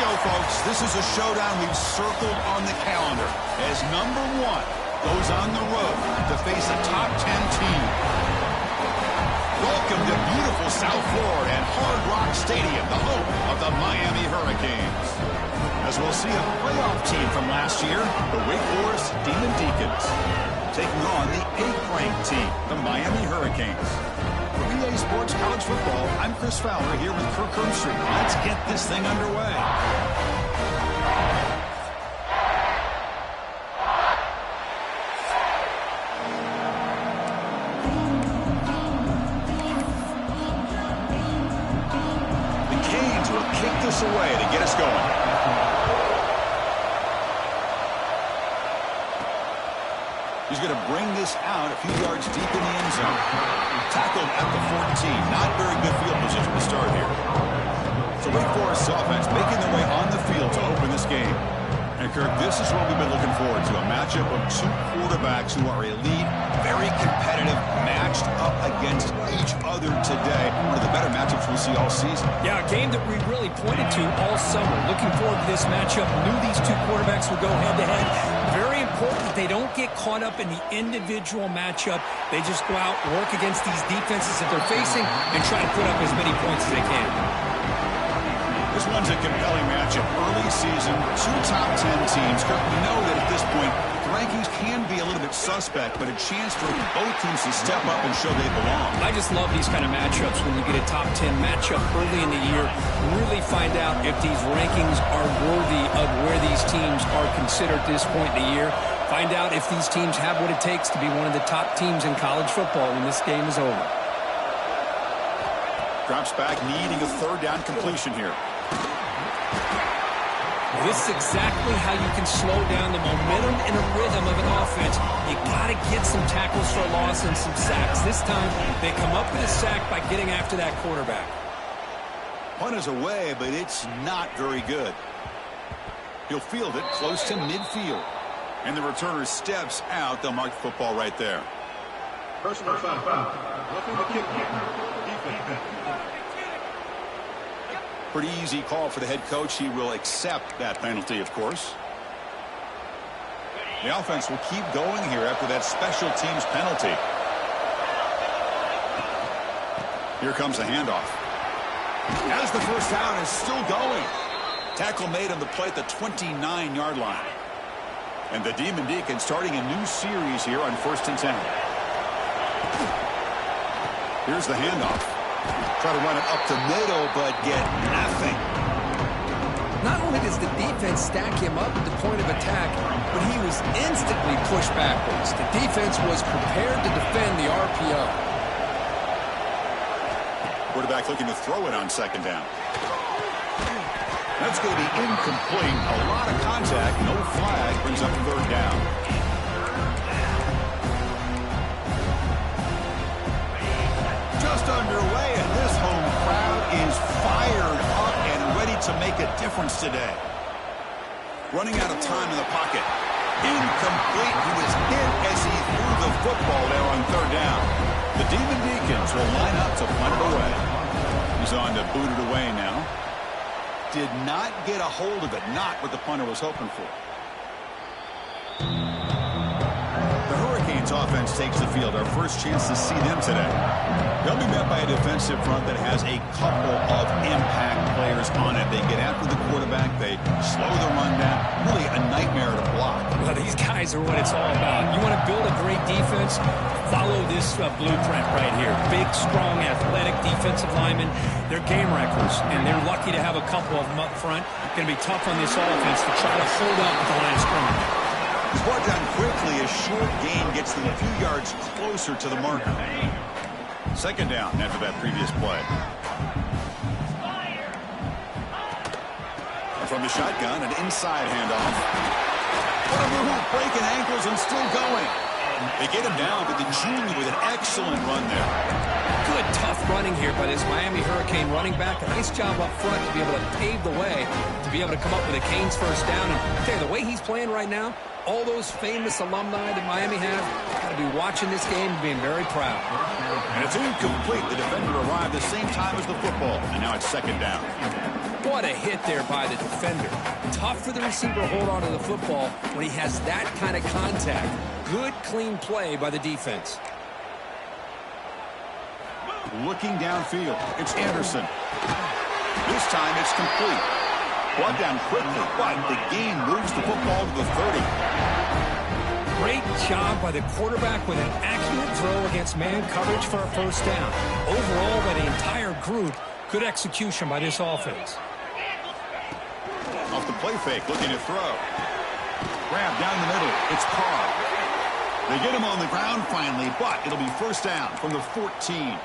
go, folks. This is a showdown we've circled on the calendar as number 1 goes on the road to face a top 10 team. Welcome to beautiful South Florida and Hard Rock Stadium, the home of the Miami Hurricanes. As we'll see a playoff team from last year, the Wake Forest Demon Deacons, taking on the 8th-ranked team, the Miami Hurricanes. For EA Sports College Football, I'm Chris Fowler here with Kirk Herbstreit. Let's get this thing underway. The Canes will kick this away to get us going. He's going to bring this out a few yards deep in the end zone. Tackled at the 14. Not very good field position to start here. So Wake Forest's offense making their way on the field to open this game. And Kirk, this is what we've been looking forward to. A matchup of 2 quarterbacks who are elite, very competitive, matched up against each other today. One of the better matchups we'll see all season. Yeah, a game that we really pointed to all summer. Looking forward to this matchup. Knew these 2 quarterbacks would go head-to-head. Very important that they don't get caught up in the individual matchup. They just go out, work against these defenses that they're facing, and try to put up as many points as they can. This one's a compelling matchup. Early season, 2 top 10 teams. Kirk, we know that at this point, the rankings can be a little bit suspect, but a chance for both teams to step up and show they belong. I just love these kind of matchups when you get a top 10 matchup early in the year. Really find out if these rankings are worthy of where these teams are considered at this point in the year. Find out if these teams have what it takes to be one of the top teams in college football when this game is over. Drops back, needing a 3rd down completion here. This is exactly how you can slow down the momentum and a rhythm of an offense. You got to get some tackles for loss and some sacks. This time, they come up with a sack by getting after that quarterback. Punt is away, but it's not very good. He'll field it close to midfield. And the returner steps out. They'll mark the football right there. Personal foul. Roughing the kick. Defense. Pretty easy call for the head coach. He will accept that penalty, of course. The offense will keep going here after that special teams penalty. Here comes the handoff. As the first down is still going. Tackle made on the play at the 29-yard line. And the Demon Deacons starting a new series here on 1st and 10. Here's the handoff. Try to run it up the middle, but get nothing. Not only does the defense stack him up at the point of attack, but he was instantly pushed backwards. The defense was prepared to defend the RPO. Quarterback looking to throw it on 2nd down. That's going to be incomplete. A lot of contact. No flag. Brings up 3rd down. Just underway, and this home crowd is fired up and ready to make a difference today. Running out of time in the pocket. Incomplete. He was hit as he threw the football there on 3rd down. The Demon Deacons will line up to punt it away. He's on to boot it away now. Did not get a hold of it. Not what the punter was hoping for. The Hurricanes offense takes the field. Our first chance to see them today. They'll be met by a defensive front that has a couple of impact players on it. They get after the quarterback. They slow the run down. Really a nightmare to block. Well, these guys are what it's all about. You want to build a great defense? Follow this blueprint right here. Big, strong, athletic defensive linemen. They're game wreckers, and they're lucky to have a couple of them up front. Going to be tough on this offense to try to hold up at the line of scrimmage. He's brought down quickly. A short gain gets them a few yards closer to the marker. 2nd down after that previous play. And from the shotgun, an inside handoff. What a move, breaking ankles and still going. They get him down, but the junior with an excellent run there. Good, tough running here by this Miami Hurricane running back. A nice job up front to be able to pave the way, to be able to come up with a Canes 1st down. And I tell you, the way he's playing right now, all those famous alumni that Miami have, got to be watching this game and being very proud. And it's incomplete. The defender arrived the same time as the football, and now it's 2nd down. What a hit there by the defender. Tough for the receiver to hold on to the football when he has that kind of contact. Good, clean play by the defense. Looking downfield, it's Anderson. This time it's complete. Brought down quickly, but the gain moves the football to the 30. Great job by the quarterback with an accurate throw against man coverage for a first down. Overall, by the entire group, good execution by this offense. Off the play fake, looking to throw. Grab down the middle, it's Carr. They get him on the ground finally, but it'll be first down from the 14.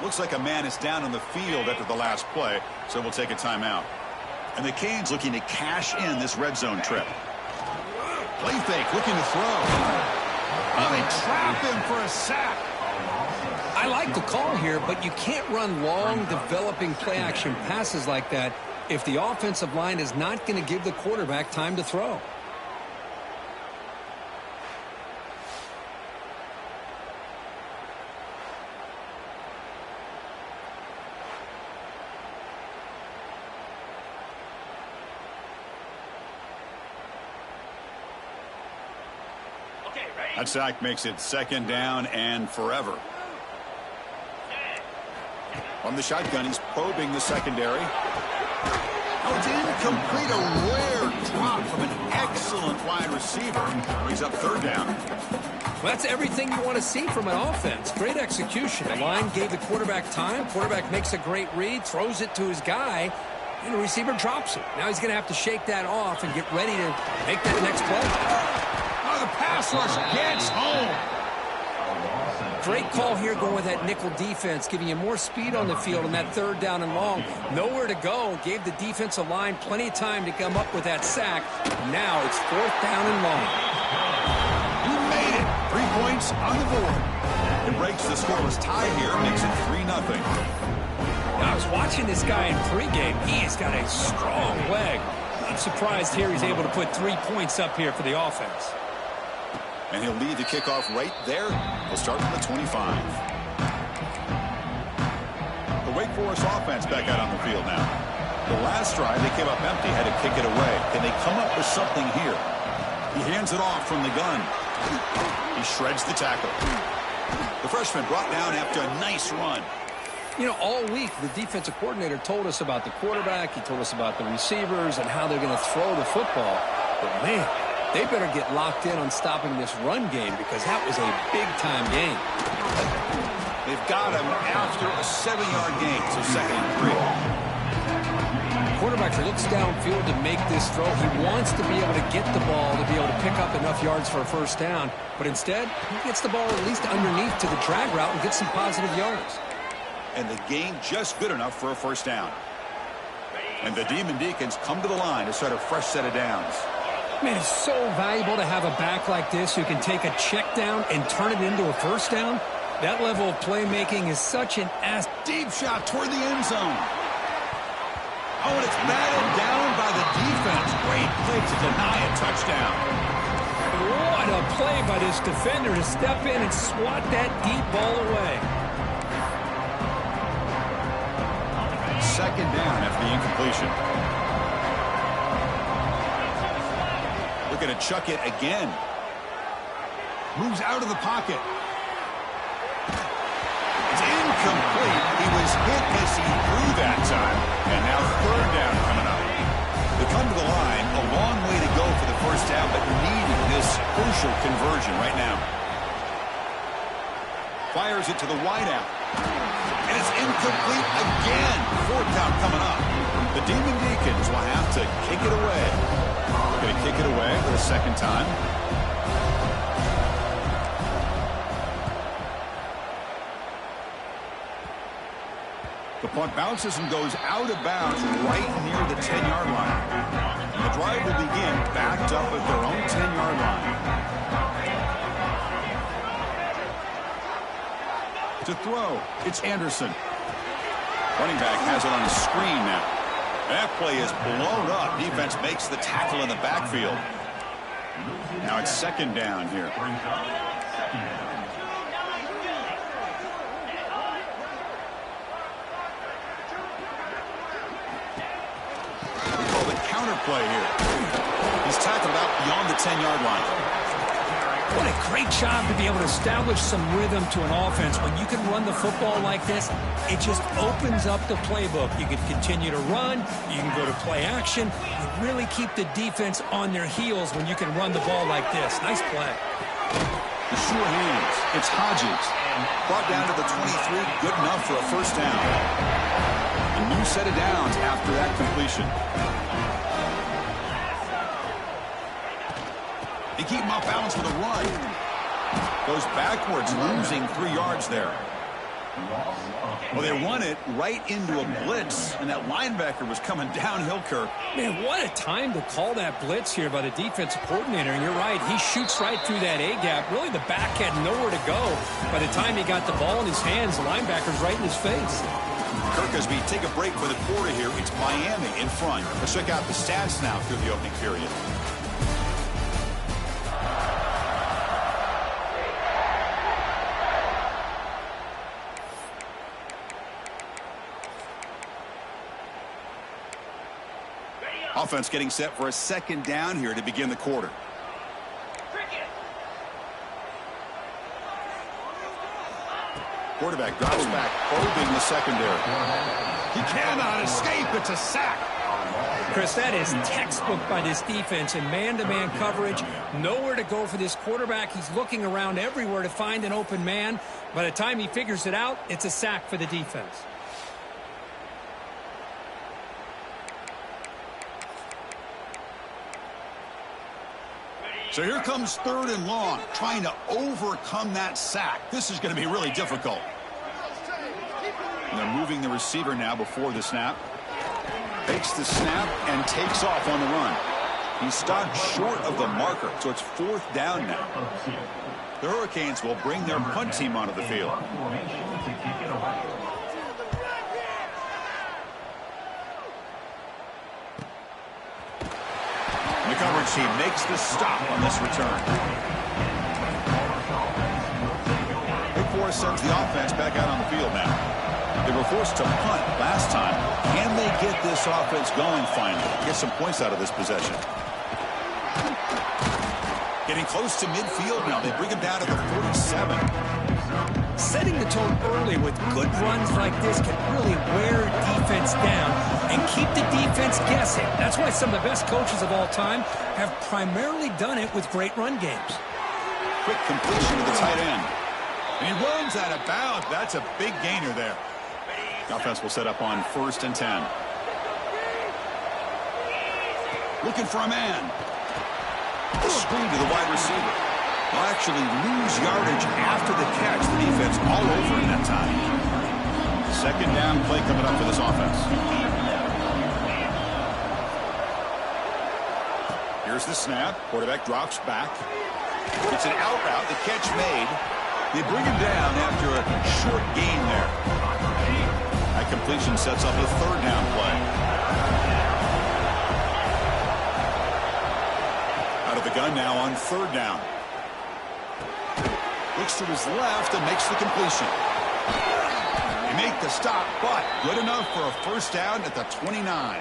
Looks like a man is down on the field after the last play, so we'll take a timeout. And the Canes looking to cash in this red zone trip. Play fake, looking to throw. Oh, they trap him for a sack. I like the call here, but you can't run long, developing play-action passes like that if the offensive line is not going to give the quarterback time to throw. That sack makes it second down and forever. On the shotgun, he's probing the secondary. Oh, it's incomplete. A rare drop from an excellent wide receiver. Brings up third down. Well, that's everything you want to see from an offense. Great execution. The line gave the quarterback time. Quarterback makes a great read, throws it to his guy, and the receiver drops it. Now he's going to have to shake that off and get ready to make that next play. Oh, the pass rush gets home. Great call here going with that nickel defense, giving you more speed on the field on that third down and long. Nowhere to go. Gave the defensive line plenty of time to come up with that sack. Now it's fourth down and long. He made it. 3 points on the board. It breaks the scoreless tie here, makes it 3-0. Now, I was watching this guy in pregame. He has got a strong leg. I'm surprised here he's able to put 3 points up here for the offense. And he'll lead the kickoff right there. He'll start from the 25. The Wake Forest offense back out on the field now. The last drive, they came up empty, had to kick it away. Can they come up with something here? He hands it off from the gun. He shreds the tackle. The freshman brought down after a nice run. You know, all week, the defensive coordinator told us about the quarterback. He told us about the receivers and how they're going to throw the football. But, man, they better get locked in on stopping this run game because that was a big-time game. They've got him after a 7-yard gain, so second and 3. Quarterback looks downfield to make this throw. He wants to be able to get the ball to be able to pick up enough yards for a first down. But instead, he gets the ball at least underneath to the drag route and gets some positive yards. And the gain just good enough for a first down. And the Demon Deacons come to the line to start a fresh set of downs. Man, it's so valuable to have a back like this who can take a check down and turn it into a first down. That level of playmaking is such an ass. Deep shot toward the end zone. Oh, and it's batted down by the defense. Great play to deny a touchdown. What a play by this defender to step in and swat that deep ball away. Second down after the incompletion. Looking to chuck it again. Moves out of the pocket. It's incomplete. He was hit as he threw that time. And now third down coming up. They come to the line. A long way to go for the first down, but needing this crucial conversion right now. Fires it to the wideout. And it's incomplete again. Fourth down coming up. The Demon Deacons will have to kick it away. They're going to kick it away for the second time. The punt bounces and goes out of bounds right near the 10-yard line. And the drive will begin backed up at their own 10-yard line. To throw, it's Anderson. Running back has it on the screen now. That play is blown up. Defense makes the tackle in the backfield. Now it's second down here. play here. He's tackled out beyond the 10-yard line. What a great job to be able to establish some rhythm to an offense. When you can run the football like this, it just opens up the playbook. You can continue to run. You can go to play action. You really keep the defense on their heels when you can run the ball like this. Nice play. The sure hands. It's Hodges. Brought down to the 23. Good enough for a first down. A new set of downs after that completion. They keep him off balance with a run. Goes backwards, losing 3 yards there. Well, they run it right into a blitz, and that linebacker was coming downhill, Kirk. Man, what a time to call that blitz here by the defensive coordinator. And you're right, he shoots right through that A-gap. Really, the back had nowhere to go. By the time he got the ball in his hands, the linebacker's right in his face. Kirk, as we take a break for the quarter here, it's Miami in front. Let's check out the stats now through the opening period. Offense getting set for a second down here to begin the quarter. Quarterback drops back, holding the secondary. He cannot escape. It's a sack. Chris, that is textbook by this defense in man-to-man coverage. Nowhere to go for this quarterback. He's looking around everywhere to find an open man. By the time he figures it out, it's a sack for the defense. So here comes 3rd and long, trying to overcome that sack. This is going to be really difficult. And they're moving the receiver now before the snap. Takes the snap and takes off on the run. He's stopped short of the marker, so it's 4th down now. The Hurricanes will bring their punt team onto the field. The coverage team makes the stop on this return. Big Force sends the offense back out on the field now. They were forced to punt last time. Can they get this offense going finally? Get some points out of this possession. Getting close to midfield now. They bring him down to the 47. Setting the tone early with good runs like this can really wear defense down and keep the defense guessing. That's why some of the best coaches of all time have primarily done it with great run games. Quick completion to the tight end. And he runs out of bounds. That's a big gainer there. The offense will set up on 1st and 10. Looking for a man. A screen to the wide receiver. Will actually lose yardage after the catch. The defense all over in that time. 2nd down play coming up for this offense. Here's the snap. Quarterback drops back. It's an out route. The catch made. They bring him down after a short gain there. That completion sets up a 3rd down play. Out of the gun now on 3rd down. Looks to his left and makes the completion. They make the stop, but good enough for a 1st down at the 29.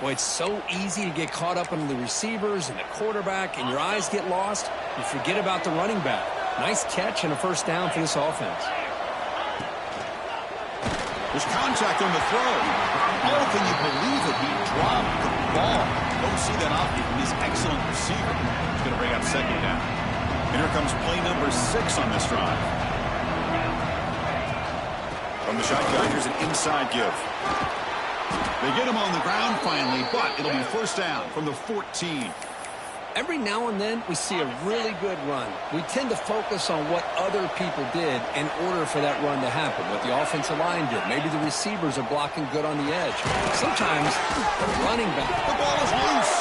Boy, it's so easy to get caught up in the receivers and the quarterback, and your eyes get lost. You forget about the running back. Nice catch and a 1st down for this offense. There's contact on the throw. Oh, can you believe it? He dropped the ball. Don't see that often from this excellent receiver. He's going to bring up 2nd down. And here comes play number 6 on this drive. From the shotgun, here's an inside give. They get him on the ground finally, but it'll be 1st down from the 14. Every now and then, we see a really good run. We tend to focus on what other people did in order for that run to happen, what the offensive line did. Maybe the receivers are blocking good on the edge. Sometimes, the running back. The ball is loose.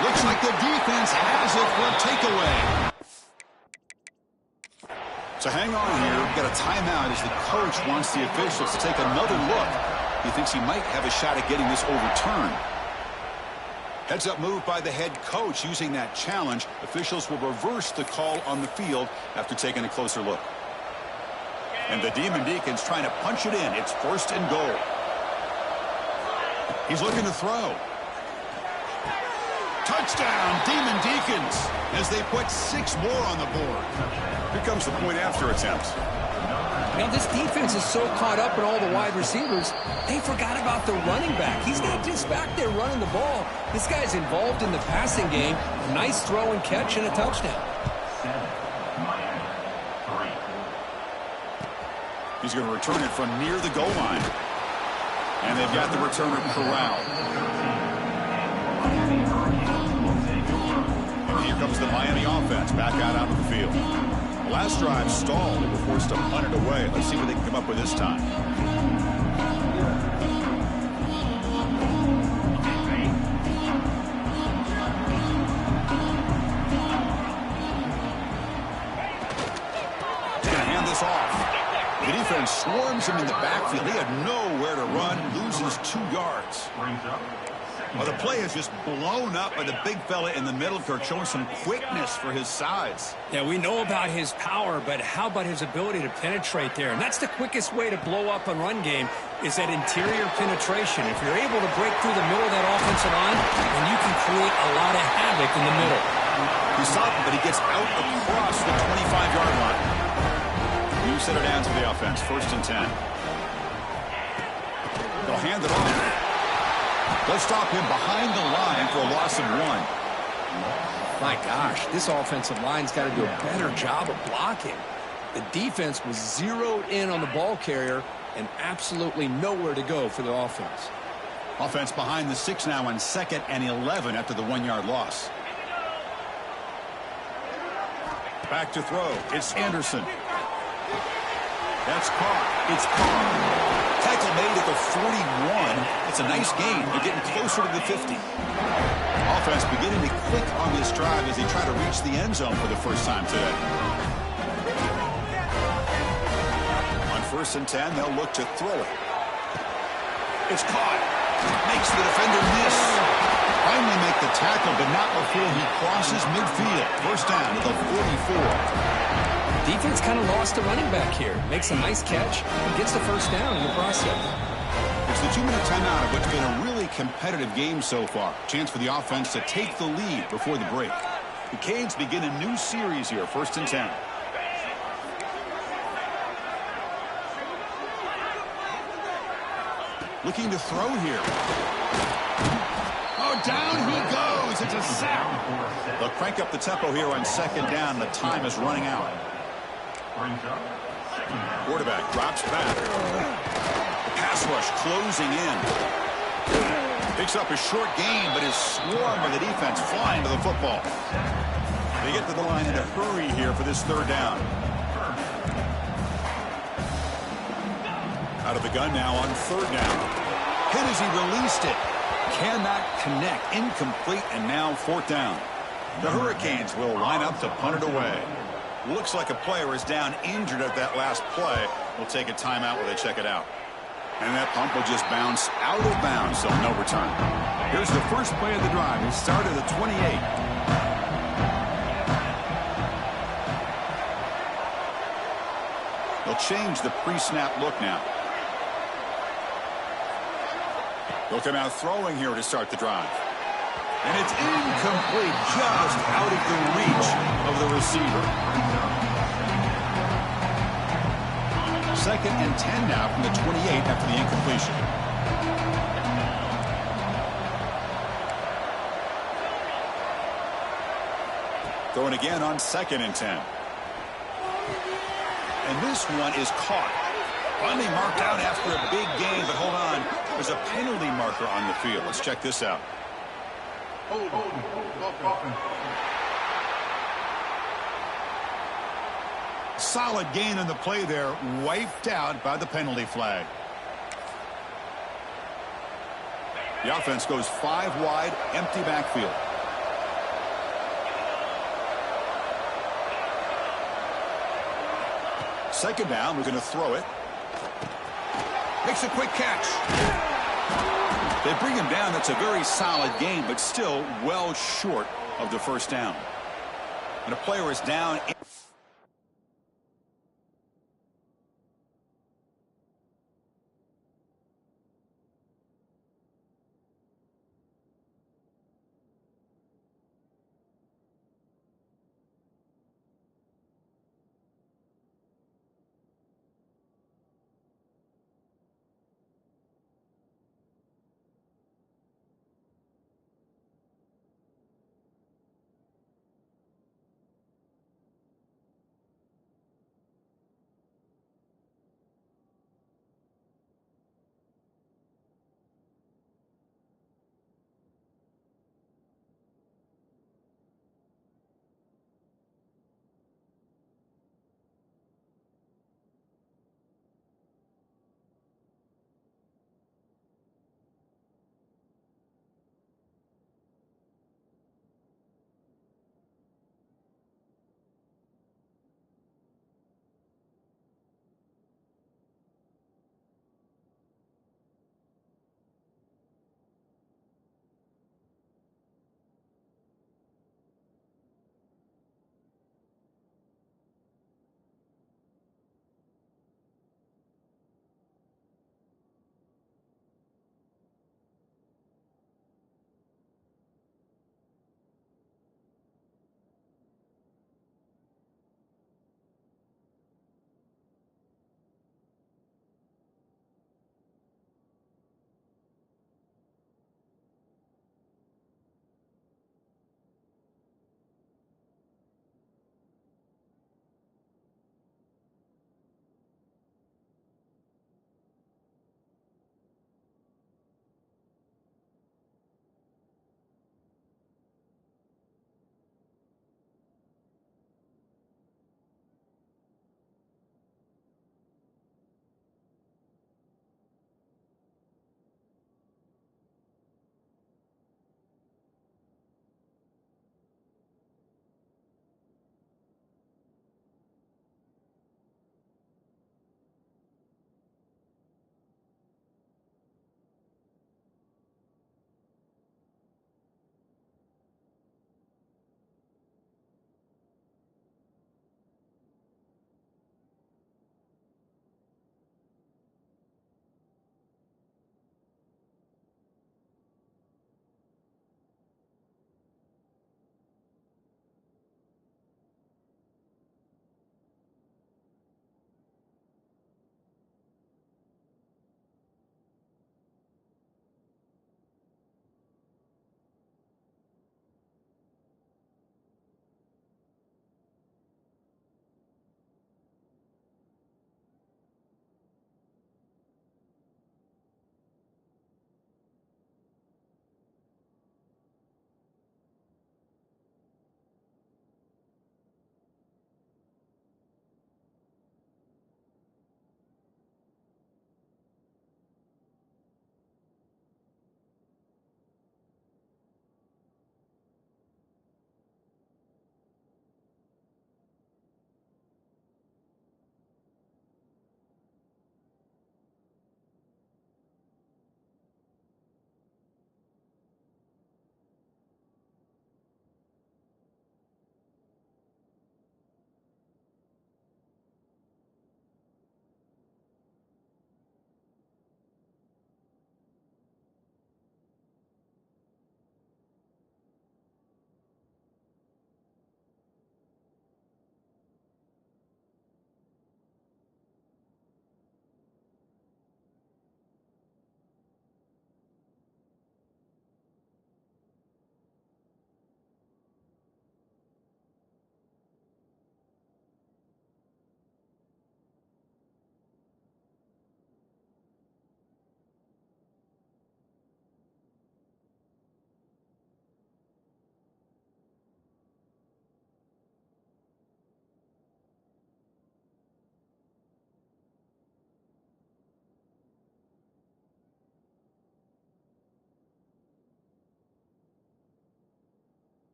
Looks like the defense has it for a takeaway. So hang on here. We've got a timeout as the coach wants the officials to take another look. He thinks he might have a shot at getting this overturned. Heads up move by the head coach using that challenge. Officials will reverse the call on the field after taking a closer look. And the Demon Deacons trying to punch it in. It's 1st and goal. He's looking to throw. Touchdown, Demon Deacons, as they put 6 more on the board. Here comes the point after attempt. Now, this defense is so caught up in all the wide receivers, they forgot about the running back. He's not just back there running the ball. This guy's involved in the passing game. Nice throw and catch and a touchdown. He's going to return it from near the goal line. And they've got the returner corralled. And here comes the Miami offense back out onto the field. The last drive stalled. They were forced to punt it away. Let's see what they can come up with this time. He's going to hand this off. The defense swarms him in the backfield. He had nowhere to run, loses 2 yards. Well, the play is just blown up by the big fella in the middle, Kirk, showing some quickness for his size. Yeah, we know about his power, but how about his ability to penetrate there? And that's the quickest way to blow up a run game, is that interior penetration. If you're able to break through the middle of that offensive line, then you can create a lot of havoc in the middle. He's stopped, but he gets out across the 25-yard line. You set it down to the offense, 1st and 10. They'll hand it off. They'll stop him behind the line for a loss of 1. My gosh, this offensive line's got to do a better job of blocking. The defense was zeroed in on the ball carrier and absolutely nowhere to go for the offense. Offense behind the 6 now on 2nd and 11 after the 1-yard loss. Back to throw. It's Anderson. That's caught. It's caught. Tackle made at the 41. It's a nice gain. They're getting closer to the 50. Offense beginning to click on this drive as they try to reach the end zone for the first time today. On 1st and 10, they'll look to throw it. It's caught. Makes the defender miss. Finally make the tackle, but not before he crosses midfield. 1st down to the 44. Defense kind of lost a running back here. Makes a nice catch and gets the 1st down in the process. It's the 2-minute timeout of what's been a really competitive game so far. Chance for the offense to take the lead before the break. The Canes begin a new series here, 1st and 10. Looking to throw here. Oh, down he goes. It's a sack. They'll crank up the tempo here on 2nd down. The time is running out. Quarterback drops back. The pass rush closing in. Picks up a short gain, but is swarmed by the defense flying to the football. They get to the line in a hurry here for this 3rd down. Out of the gun now on 3rd down. Hit as he released it. Cannot connect. Incomplete, and now 4th down. The Hurricanes will line up to punt it away. Looks like a player is down injured at that last play. We'll take a timeout while they check it out. And that pump will just bounce out of bounds, so no return. Here's the first play of the drive. He started at the 28. They'll change the pre-snap look now. They'll come out throwing here to start the drive. And it's incomplete, just out of the reach of the receiver. 2nd and 10 now from the 28 after the incompletion. Going again on 2nd and 10. And this one is caught. Finally marked out after a big gain, but hold on. There's a penalty marker on the field. Let's check this out. Solid gain on the play there, wiped out by the penalty flag. The offense goes 5 wide, empty backfield. Second down, we're going to throw it. Makes a quick catch. They bring him down. That's a very solid gain, but still well short of the 1st down. And a player is down.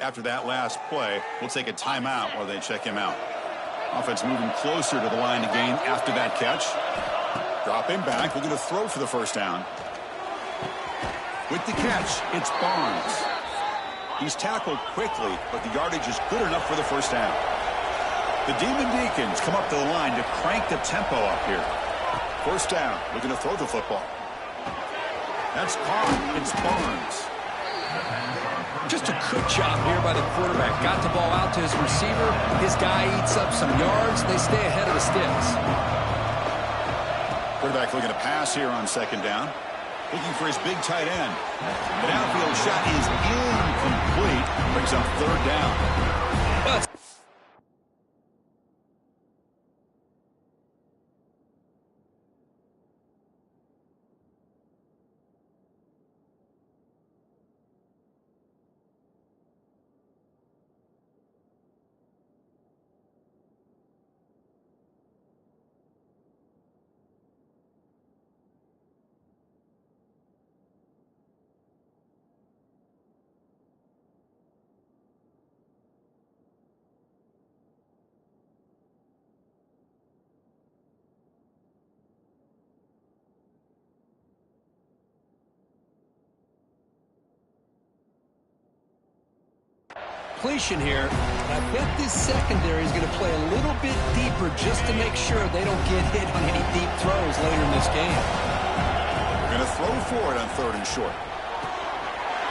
after that last play. We'll take a timeout while they check him out. Offense moving closer to the line to gain after that catch. Dropping back, looking to throw for the first down. With the catch, it's Barnes. He's tackled quickly, but the yardage is good enough for the first down. The Demon Deacons come up to the line to crank the tempo up here. First down, looking to throw the football. That's caught. It's Barnes. Just a good job here by the quarterback. Got the ball out to his receiver. His guy eats up some yards. They stay ahead of the sticks. Quarterback looking to pass here on second down. Looking for his big tight end. The downfield shot is incomplete. Brings up third down. Well, completion here. I bet this secondary is going to play a little bit deeper just to make sure they don't get hit on any deep throws later in this game. They're going to throw for it on third and short.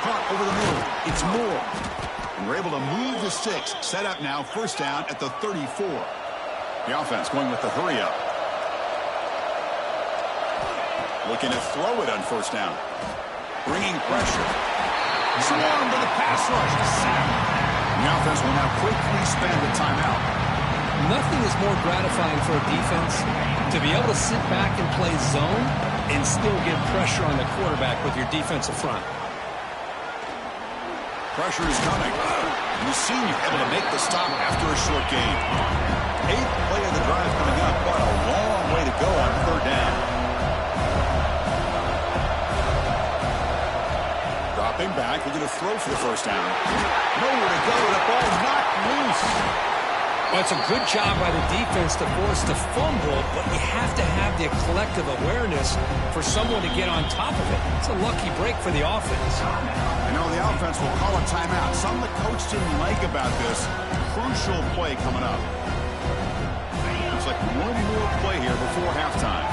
Caught over the middle. It's Moore. And we're able to move the sticks. Set up now, first down at the 34. The offense going with the hurry up. Looking to throw it on first down. Bringing pressure. Swarmed by the pass rush. Sack. The offense will now quickly spend a timeout. Nothing is more gratifying for a defense to be able to sit back and play zone and still get pressure on the quarterback with your defensive front. Pressure is coming. And the senior able to make the stop after a short gain. 8th play of the drive coming up, but a long way to go on third down. Dropping back, we're going to throw for the first down. Nowhere to go, the ball knocked loose. Well, it's a good job by the defense to force the fumble, but you have to have the collective awareness for someone to get on top of it. It's a lucky break for the offense. You know, the offense will call a timeout. Something the coach didn't like about this. Crucial play coming up. Looks like one more play here before halftime.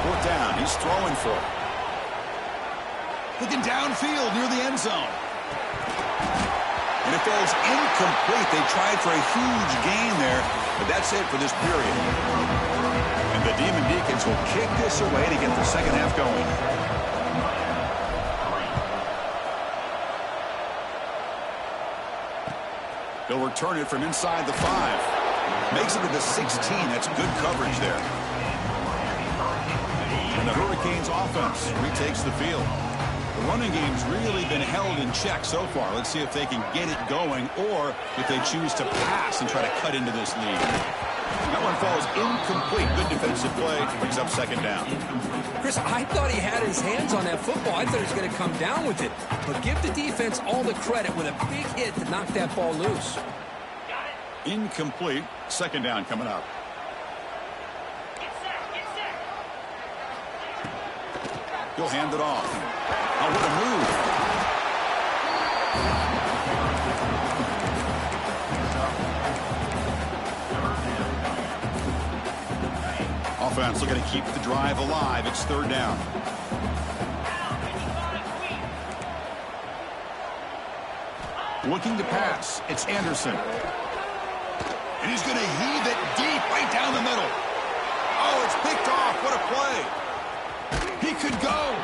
Fourth down, he's throwing for it. Looking downfield near the end zone. And it falls incomplete. They tried for a huge gain there, but that's it for this period. And the Demon Deacons will kick this away to get the second half going. They'll return it from inside the 5. Makes it to the 16. That's good coverage there. And the Hurricanes offense retakes the field. The running game's really been held in check so far. Let's see if they can get it going or if they choose to pass and try to cut into this lead. That one falls incomplete. Good defensive play. Brings up second down. Chris, I thought he had his hands on that football. I thought he was going to come down with it. But give the defense all the credit with a big hit to knock that ball loose. Incomplete. Second down coming up. He'll hand it off. Oh, what a move. Offense looking to keep the drive alive. It's third down. Looking to pass. It's Anderson. And he's going to heave it deep right down the middle. Oh, it's picked off. What a play. He could go.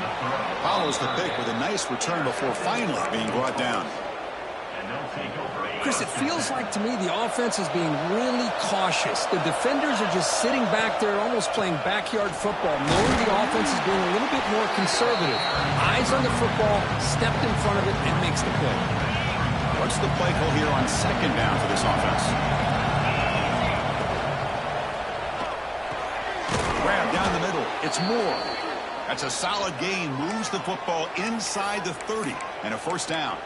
Follows the pick with a nice return before finally being brought down. Chris, it feels like to me the offense is being really cautious. The defenders are just sitting back there almost playing backyard football, knowing the offense is being a little bit more conservative. Eyes on the football, stepped in front of it, and makes the play. What's the play call here on second down for this offense? Grab down the middle. It's Moore. That's a solid gain. Moves the football inside the 30 and a first down.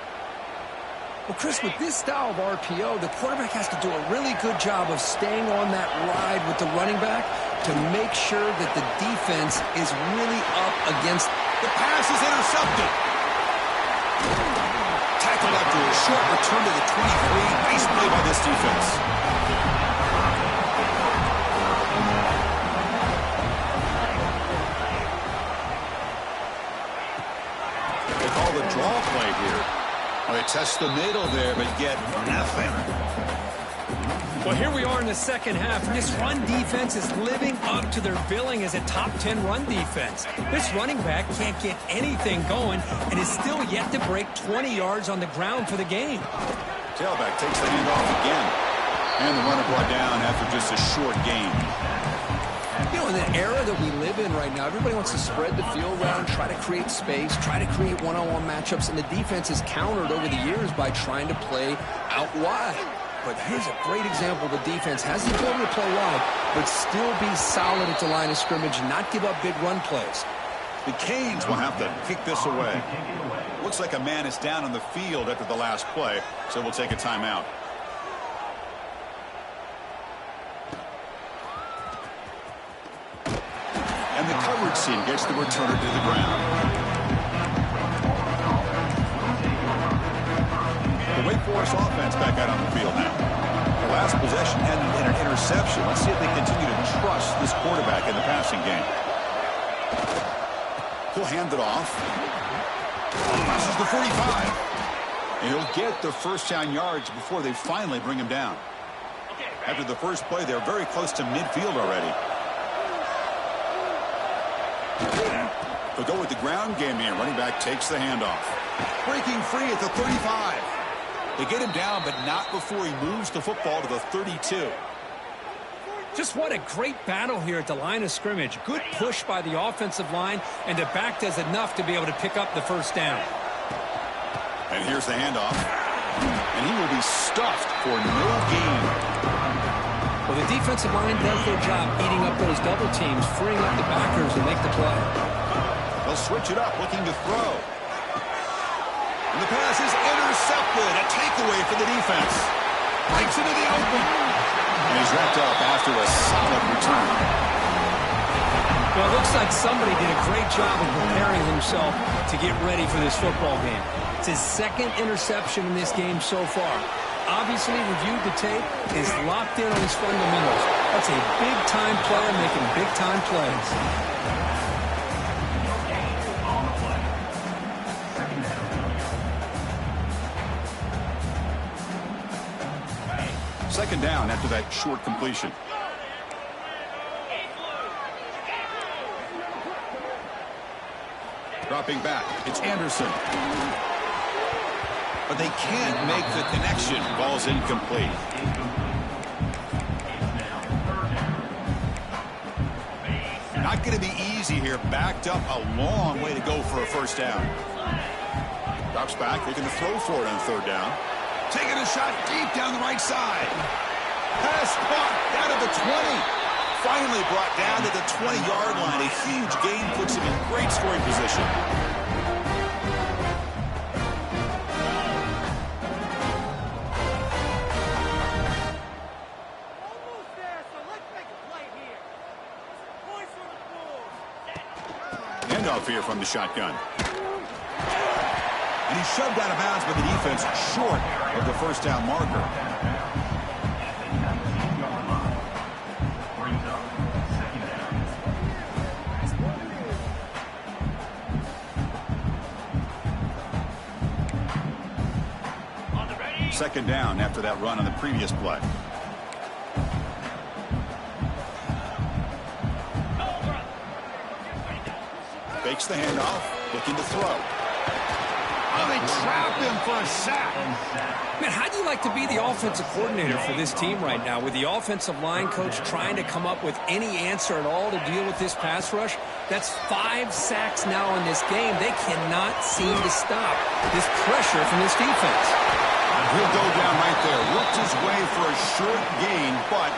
Well, Chris, with this style of RPO, the quarterback has to do a really good job of staying on that ride with the running back to make sure that the defense is really up against. The pass is intercepted. Tackled after a short return to the 23. Nice play by this defense. They call the draw play here. Well, they test the middle there, but get nothing. Well, here we are in the second half. This run defense is living up to their billing as a top 10 run defense. This running back can't get anything going and is still yet to break 20 yards on the ground for the game. Tailback takes the handoff again. And the runner brought down after just a short gain. You know, in the era that we live in right now, everybody wants to spread the field around, try to create space, try to create one-on-one matchups, and the defense is countered over the years by trying to play out wide. But here's a great example. The defense has the ability to play wide, but still be solid at the line of scrimmage and not give up big run plays. The Canes will have to kick this away. Looks like a man is down on the field after the last play, so we'll take a timeout. And the coverage team gets the returner to the ground. The Wake Forest offense back out on the field now. The last possession ended in an interception. Let's see if they continue to trust this quarterback in the passing game. He'll hand it off. This is the 45. And he'll get the first down yards before they finally bring him down. After the first play, they're very close to midfield already. They'll go with the ground game here. Running back takes the handoff. Breaking free at the 35. They get him down, but not before he moves the football to the 32. Just what a great battle here at the line of scrimmage. Good push by the offensive line, and the back does enough to be able to pick up the first down. And here's the handoff. And he will be stuffed for no gain. Well, the defensive line does their job eating up those double teams, freeing up the backers to make the play. They'll switch it up, looking to throw. And the pass is intercepted. A takeaway for the defense. Breaks into the open. And he's wrapped up after a solid return. Well, it looks like somebody did a great job of preparing himself to get ready for this football game. It's his second interception in this game so far. Obviously reviewed the tape, is locked in on his fundamentals. That's a big-time player making big-time plays. Second down after that short completion. Dropping back, it's Anderson. But they can't make the connection. Ball's incomplete. Not going to be easy here. Backed up a long way to go for a first down. Drops back. They're going to throw for it on third down. Taking a shot deep down the right side. Pass caught down at the 20. Finally brought down to the 20-yard line. A huge gain puts him in great scoring position. Handoff here from the shotgun. And he's shoved out of bounds by the defense short of the first down marker. Second down after that run on the previous play. Fakes the handoff, looking to throw. Oh, they trapped him for a sack. Man, how do you like to be the offensive coordinator for this team right now with the offensive line coach trying to come up with any answer at all to deal with this pass rush? That's 5 sacks now in this game. They cannot seem to stop this pressure from this defense. He'll go down right there. Worked his way for a short gain, but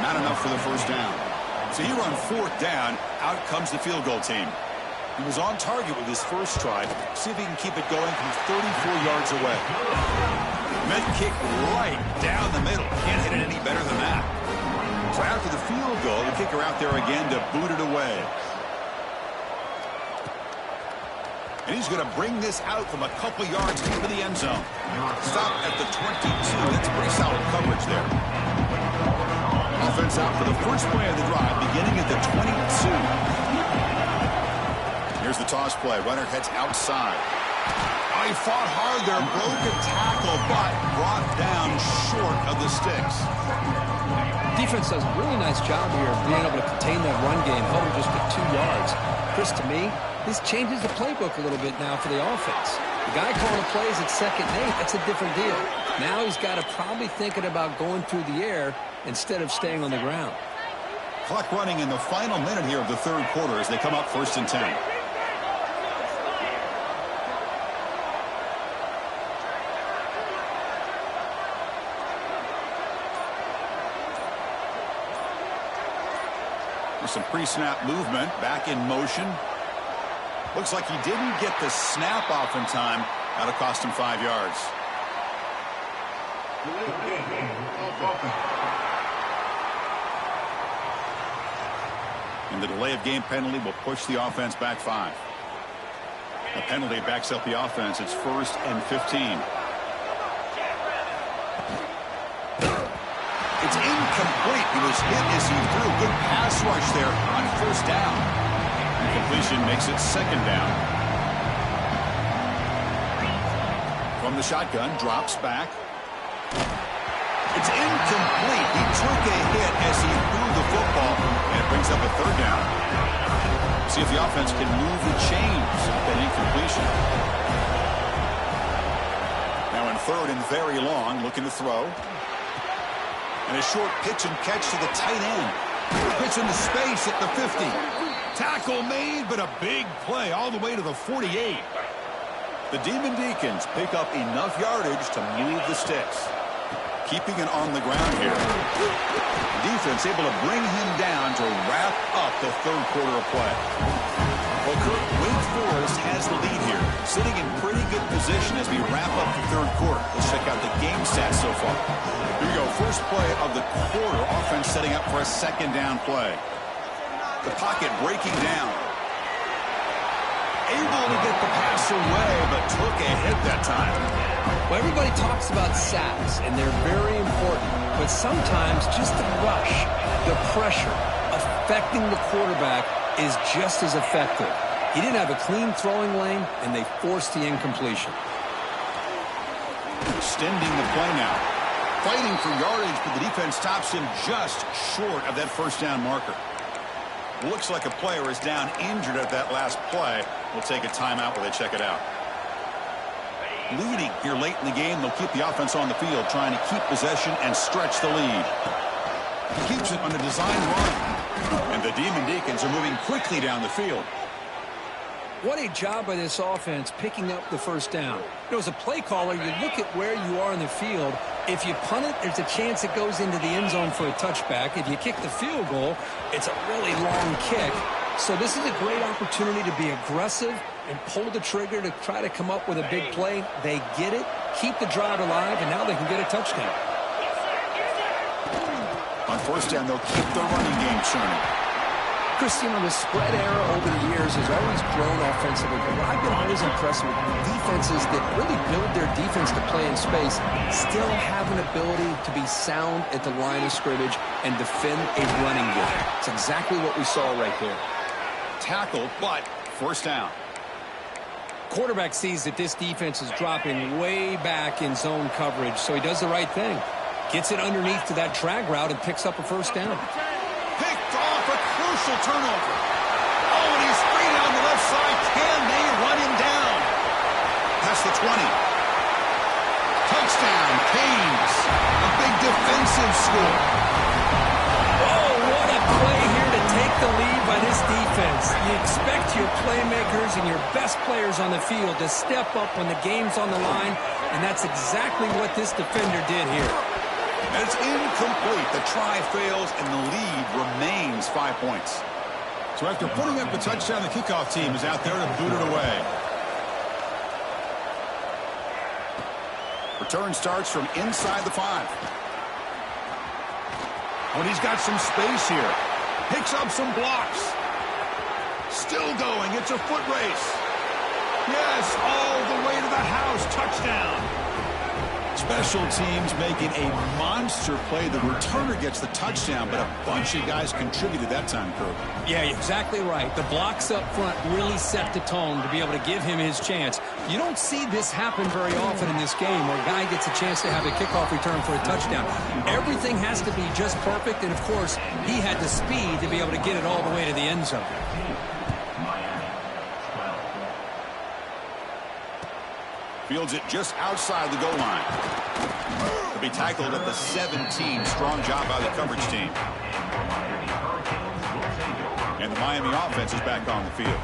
not enough for the first down. So here on fourth down, out comes the field goal team. He was on target with his first try. See if he can keep it going from 34 yards away. Met kick right down the middle. Can't hit it any better than that. So after the field goal, the kicker out there again to boot it away. And he's going to bring this out from a couple yards into the end zone. Stop at the 22. That's pretty solid coverage there. Offense out for the first play of the drive, beginning at the 22. Here's the toss play. Runner heads outside. Oh, he fought hard there. Broke a tackle, but brought down short of the sticks. Defense does a really nice job here of being able to contain that run game. Held him just at 2 yards. Chris, to me, this changes the playbook a little bit now for the offense. The guy calling the plays at 2nd and 8, that's a different deal. Now he's got to probably thinking about going through the air instead of staying on the ground. Clock running in the final minute here of the third quarter as they come up 1st and 10. Some pre-snap movement, back in motion. Looks like he didn't get the snap off in time. That'll cost him 5 yards. And the delay of game penalty will push the offense back 5. The penalty backs up the offense. It's 1st and 15. It's incomplete. He was hit as he threw. Good pass rush there on 1st down. Completion makes it 2nd down. From the shotgun, drops back. It's incomplete. He took a hit as he threw the football, and it brings up a 3rd down. See if the offense can move the chains with that incompletion. Now in 3rd and very long, looking to throw. And a short pitch and catch to the tight end. Pitch into space at the 50. Tackle made, but a big play all the way to the 48. The Demon Deacons pick up enough yardage to move the sticks. Keeping it on the ground here. Defense able to bring him down to wrap up the third quarter of play. Well, Kirk, Wake Forest has the lead here, sitting in pretty good position as we wrap up the third quarter. Let's check out the game stats so far. Here we go. First play of the quarter. Offense setting up for a 2nd down play. The pocket breaking down. Able to get the pass away, but took a hit that time. Well, everybody talks about sacks, and they're very important. But sometimes just the rush, the pressure, affecting the quarterback is just as effective. He didn't have a clean throwing lane, and they forced the incompletion. Extending the play now. Fighting for yardage, but the defense stops him just short of that 1st down marker. Looks like a player is down injured at that last play. We'll take a timeout while they check it out. Leading here late in the game, they'll keep the offense on the field, trying to keep possession and stretch the lead. He keeps it on a design run. And the Demon Deacons are moving quickly down the field. What a job by this offense picking up the 1st down. You know, as a play caller, you look at where you are in the field. If you punt it, there's a chance it goes into the end zone for a touchback. If you kick the field goal, it's a really long kick. So this is a great opportunity to be aggressive and pull the trigger to try to come up with a big play. They get it, keep the drive alive, and now they can get a touchdown. On 1st down, they'll keep the running game churning. Chris, you know, the spread era over the years has always grown offensively, but what I've been always impressed with defenses that really build their defense to play in space still have an ability to be sound at the line of scrimmage and defend a running game. It's exactly what we saw right there. Tackle, but 1st down. Quarterback sees that this defense is dropping way back in zone coverage, so he does the right thing. Gets it underneath to that drag route and picks up a 1st down. Picked off a crucial turnover. Oh, and he's free down the left side. Can they run him down? Past the 20. Touchdown, Canes. A big defensive score. Oh, what a play here to take the lead by this defense. You expect your playmakers and your best players on the field to step up when the game's on the line, and that's exactly what this defender did here. And it's incomplete. The try fails, and the lead remains 5 points. So after putting up the touchdown, the kickoff team is out there to boot it away. Return starts from inside the 5. When he's got some space here. Picks up some blocks. Still going. It's a foot race. Yes, all the way to the house. Touchdown. Special teams making a monster play. The returner gets the touchdown, but a bunch of guys contributed that time, Kirk. Yeah, exactly right. The blocks up front really set the tone to be able to give him his chance. You don't see this happen very often in this game where a guy gets a chance to have a kickoff return for a touchdown. Everything has to be just perfect, and of course, he had the speed to be able to get it all the way to the end zone. Fields it just outside the goal line. To be tackled at the 17. Strong job by the coverage team. And the Miami offense is back on the field.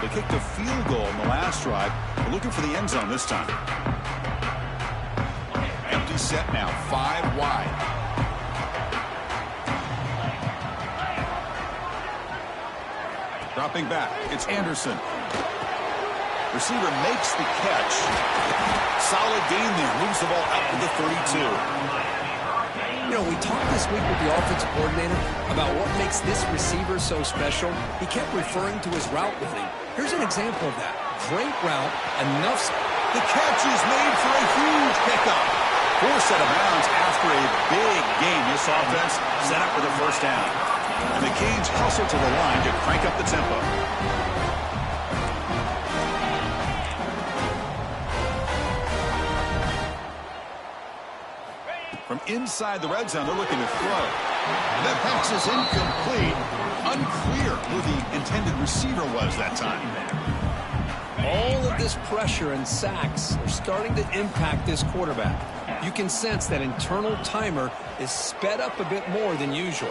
They kicked a field goal in the last drive. They're looking for the end zone this time. Empty set now, 5 wide. Dropping back, it's Anderson. Receiver makes the catch. Solid gain there. Moves the ball out to the 32. You know, we talked this week with the offensive coordinator about what makes this receiver so special. He kept referring to his route running. Here's an example of that. Great route, enough. The catch is made for a huge pickup. Forced out of bounds after a big game. This offense set up for the first down. And the Canes hustle to the line to crank up the tempo. From inside the red zone, they're looking to throw. The pass is incomplete. Unclear who the intended receiver was that time. All of this pressure and sacks are starting to impact this quarterback. You can sense that internal timer is sped up a bit more than usual.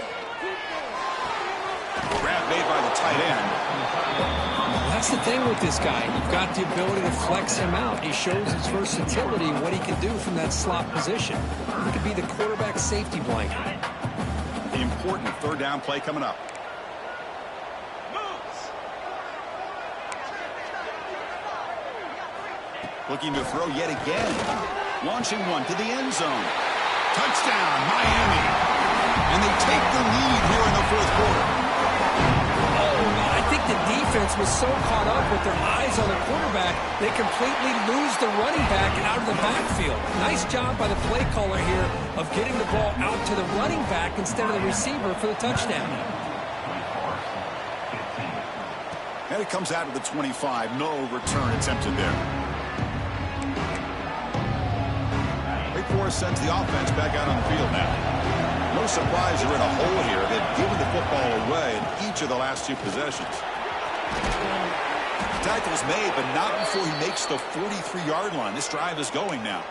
Grab made by the tight end. That's the thing with this guy. You've got the ability to flex him out. He shows his versatility and what he can do from that slot position. He could be the quarterback safety blanket. The important third down play coming up. Looking to throw yet again. Launching one to the end zone. Touchdown, Miami. And they take the lead here in the fourth quarter. I think the defense was so caught up with their eyes on the quarterback, they completely lose the running back out of the backfield. Nice job by the play caller here of getting the ball out to the running back instead of the receiver for the touchdown. And it comes out of the 25. No return attempted there. Wake Forest sends the offense back out on the field now. No surprise they're in a hole here. They've given the football away in each of the last 2 possessions. Tackle's made, but not before he makes the 43-yard line. This drive is going now.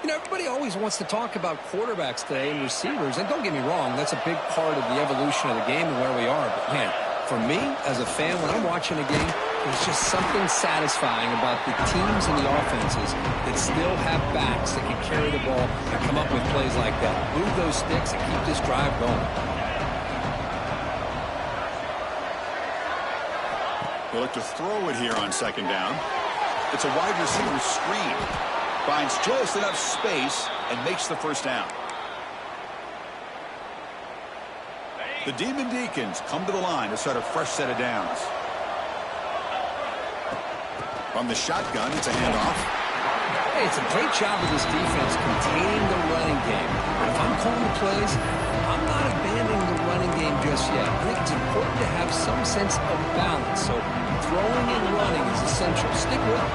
You know, everybody always wants to talk about quarterbacks today and receivers, and don't get me wrong, that's a big part of the evolution of the game and where we are. But, man, for me, as a fan, when I'm watching a game, there's just something satisfying about the teams and the offenses that still have backs that can carry the ball and come up with plays like that. Move those sticks and keep this drive going. They look to throw it here on second down. It's a wide receiver screen. Finds just enough space and makes the first down. The Demon Deacons come to the line to start a fresh set of downs. From the shotgun, it's a handoff. Hey, it's a great job of this defense containing the running game. If I'm calling the plays, I'm not abandoning the running game just yet. I think it's important to have some sense of balance. So throwing and running is essential. Stick with it.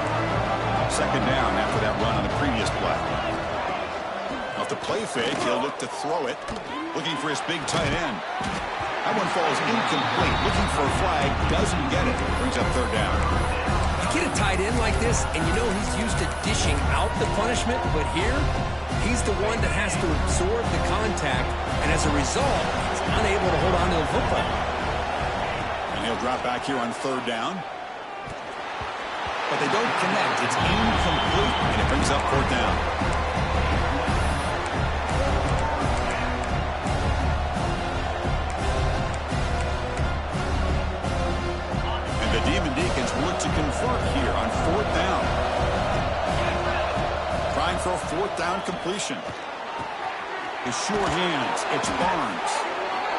Second down after that run on the previous play. Off the play fake, he'll look to throw it. Looking for his big tight end. That one falls incomplete. Looking for a flag. Doesn't get it. Brings up third down. Get a tight end like this, and you know he's used to dishing out the punishment, but here, he's the one that has to absorb the contact, and as a result, he's unable to hold on to the football. And he'll drop back here on third down. But they don't connect. It's incomplete, and it brings up fourth down. convert here on 4th down. Trying for a 4th down completion. His sure hands. It's Barnes.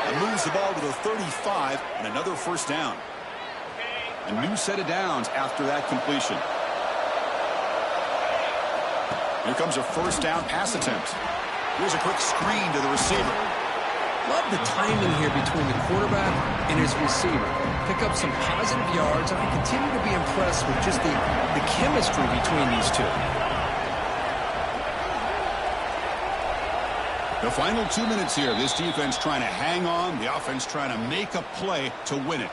And moves the ball to the 35 and another 1st down. A new set of downs after that completion. Here comes a 1st down pass attempt. Here's a quick screen to the receiver. Love the timing here between the quarterback and his receiver. Pick up some positive yards, and I continue to be impressed with just the chemistry between these two. The final 2 minutes here. This defense trying to hang on. The offense trying to make a play to win it.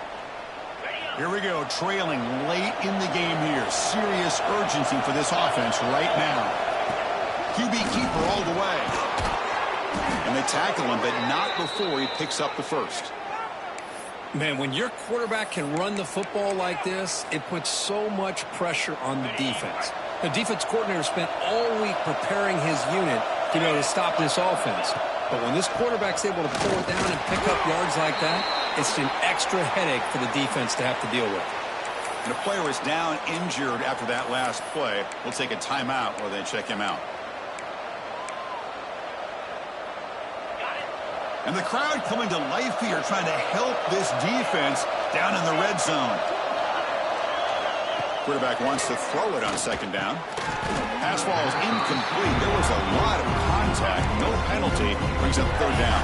Here we go, trailing late in the game here. Serious urgency for this offense right now. QB keeper all the way. And they tackle him, but not before he picks up the 1st. Man, when your quarterback can run the football like this, it puts so much pressure on the defense. The defense coordinator spent all week preparing his unit to be able to stop this offense. But when this quarterback's able to pull it down and pick up yards like that, it's an extra headache for the defense to have to deal with. And a player is down injured after that last play. We'll take a timeout while they check him out. And the crowd coming to life here, trying to help this defense down in the red zone. Quarterback wants to throw it on 2nd down. Pass ball is incomplete. There was a lot of contact. No penalty. Brings up 3rd down.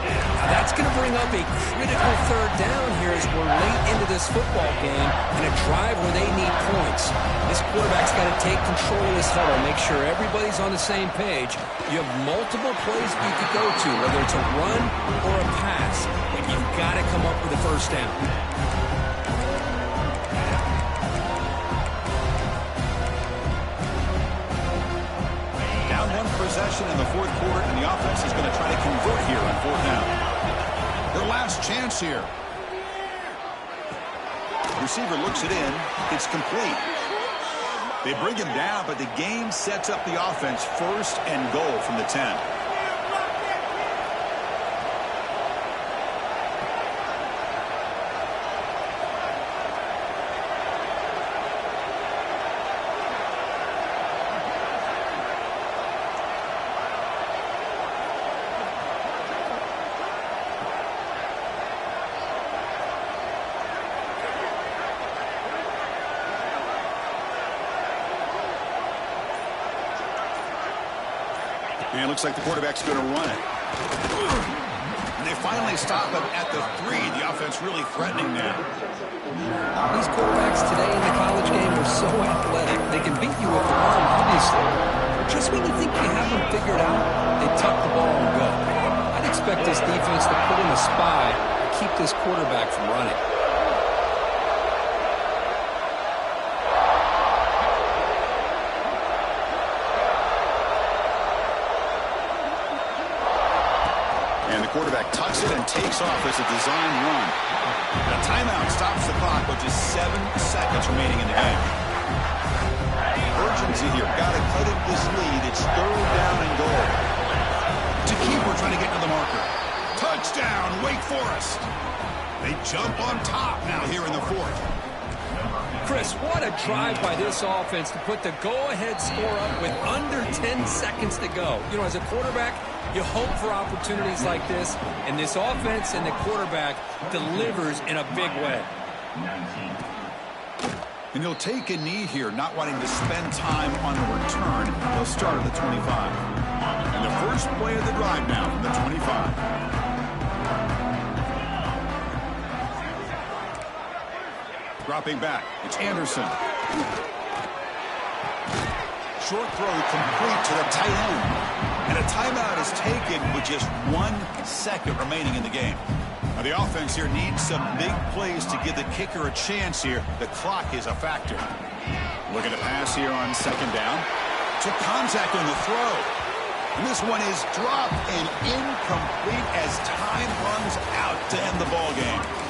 Now that's going to bring up a critical 3rd down here as we're late into this football game and a drive where they need points. This quarterback's got to take control of this huddle, make sure everybody's on the same page. You have multiple plays you could go to, whether it's a run or a pass, but you've got to come up with a 1st down. Possession in the 4th quarter, and the offense is going to try to convert here on 4th down. Their last chance here. Receiver looks it in. It's complete. They bring him down, but the game sets up the offense 1st and goal from the 10. And it looks like the quarterback's going to run it. And they finally stop him at the 3. The offense really threatening now. These quarterbacks today in the college game are so athletic. They can beat you with the arm, obviously. But just when you think you have them figured out, they tuck the ball and go. I'd expect this defense to put in a spy to keep this quarterback from running. Quarterback tucks it and takes off as a design run. A timeout stops the clock with just 7 seconds remaining in the game. Urgency here. Got to cut it this lead. It's 3rd down and goal. To keeper trying to get to the marker. Touchdown, Wake Forest. They jump on top now here in the 4th. Chris, what a drive by this offense to put the go-ahead score up with under 10 seconds to go. You know, as a quarterback, you hope for opportunities like this, and this offense and the quarterback delivers in a big way. And he'll take a knee here, not wanting to spend time on the return. He'll start at the 25. And the first play of the drive now from the 25. Dropping back, it's Anderson. Short throw complete to the tight end. And a timeout is taken with just 1 second remaining in the game. Now the offense here needs some big plays to give the kicker a chance here. The clock is a factor. Looking to pass here on 2nd down. Took contact on the throw. And this one is dropped and incomplete as time runs out to end the ball game.